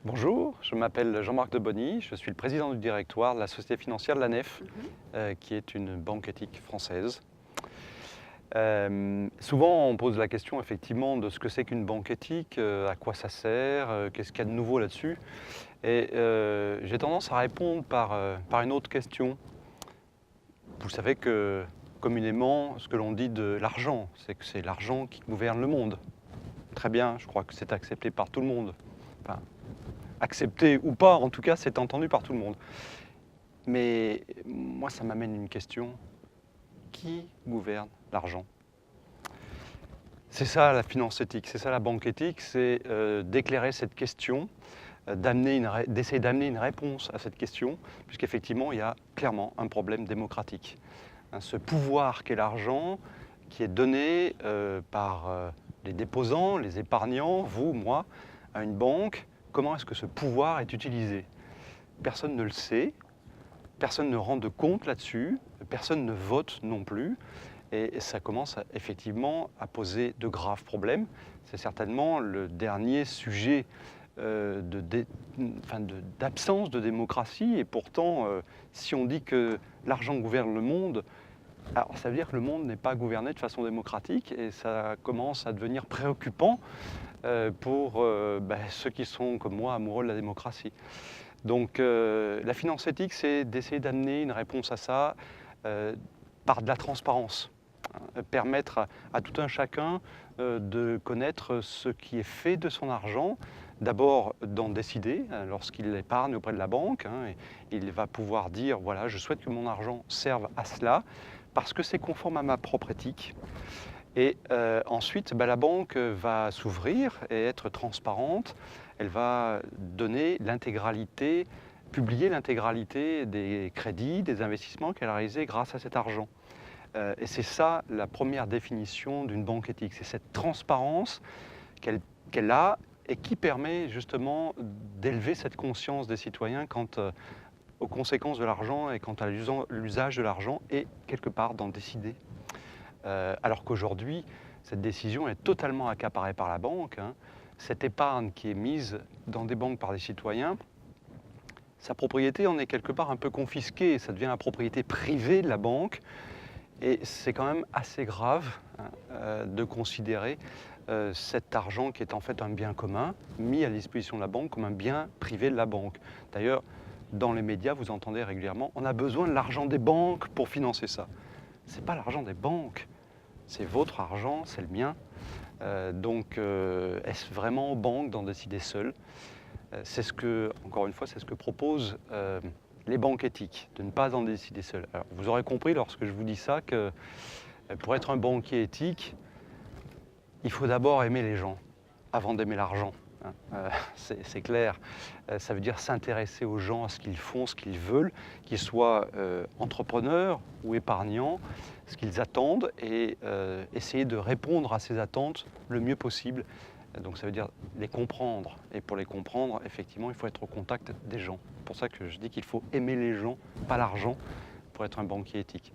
Bonjour, je m'appelle Jean-Marc Debonny, je suis le président du directoire de la société financière de la Nef, qui est une banque éthique française. Souvent on pose la question effectivement de ce que c'est qu'une banque éthique, à quoi ça sert, qu'est-ce qu'il y a de nouveau là-dessus. Et j'ai tendance à répondre par une autre question. Vous savez que communément, ce que l'on dit de l'argent, c'est que c'est l'argent qui gouverne le monde. Très bien, je crois que c'est accepté par tout le monde. Enfin, accepté ou pas, en tout cas, c'est entendu par tout le monde. Mais moi, ça m'amène une question. Qui gouverne l'argent? C'est ça la finance éthique, c'est ça la banque éthique, c'est d'éclairer cette question, d'essayer d'amener une réponse à cette question, puisqu'effectivement, il y a clairement un problème démocratique. Ce pouvoir qu'est l'argent, qui est donné par les déposants, les épargnants, vous, moi, à une banque, comment est-ce que ce pouvoir est utilisé? Personne ne le sait, personne ne rend de compte là-dessus, personne ne vote non plus, et ça commence effectivement à poser de graves problèmes. C'est certainement le dernier sujet d'absence de démocratie, et pourtant, si on dit que l'argent gouverne le monde, alors ça veut dire que le monde n'est pas gouverné de façon démocratique, et ça commence à devenir préoccupant pour ceux qui sont, comme moi, amoureux de la démocratie. Donc la finance éthique, c'est d'essayer d'amener une réponse à ça par de la transparence. Permettre à tout un chacun de connaître ce qui est fait de son argent, d'abord d'en décider lorsqu'il épargne auprès de la banque. Il va pouvoir dire, voilà, je souhaite que mon argent serve à cela, parce que c'est conforme à ma propre éthique. Et ensuite, la banque va s'ouvrir et être transparente. Elle va donner l'intégralité, publier l'intégralité des crédits, des investissements qu'elle a réalisés grâce à cet argent. Et c'est ça la première définition d'une banque éthique. C'est cette transparence qu'elle a et qui permet justement d'élever cette conscience des citoyens quant aux conséquences de l'argent et quant à l'usage de l'argent et quelque part d'en décider. Alors qu'aujourd'hui, cette décision est totalement accaparée par la banque. Cette épargne qui est mise dans des banques par des citoyens, sa propriété en est quelque part un peu confisquée, ça devient la propriété privée de la banque. Et c'est quand même assez grave de considérer cet argent qui est en fait un bien commun, mis à disposition de la banque comme un bien privé de la banque. D'ailleurs, dans les médias, vous entendez régulièrement, on a besoin de l'argent des banques pour financer ça. Ce n'est pas l'argent des banques, c'est votre argent, c'est le mien. Donc, est-ce vraiment aux banques d'en décider seules? C'est ce que, encore une fois, c'est ce que proposent les banques éthiques, de ne pas en décider seules. Alors, vous aurez compris lorsque je vous dis ça que pour être un banquier éthique, il faut d'abord aimer les gens avant d'aimer l'argent. C'est clair. Ça veut dire s'intéresser aux gens, à ce qu'ils font, ce qu'ils veulent, qu'ils soient entrepreneurs ou épargnants, ce qu'ils attendent, et essayer de répondre à ces attentes le mieux possible. Donc ça veut dire les comprendre. Et pour les comprendre, effectivement, il faut être au contact des gens. C'est pour ça que je dis qu'il faut aimer les gens, pas l'argent, pour être un banquier éthique.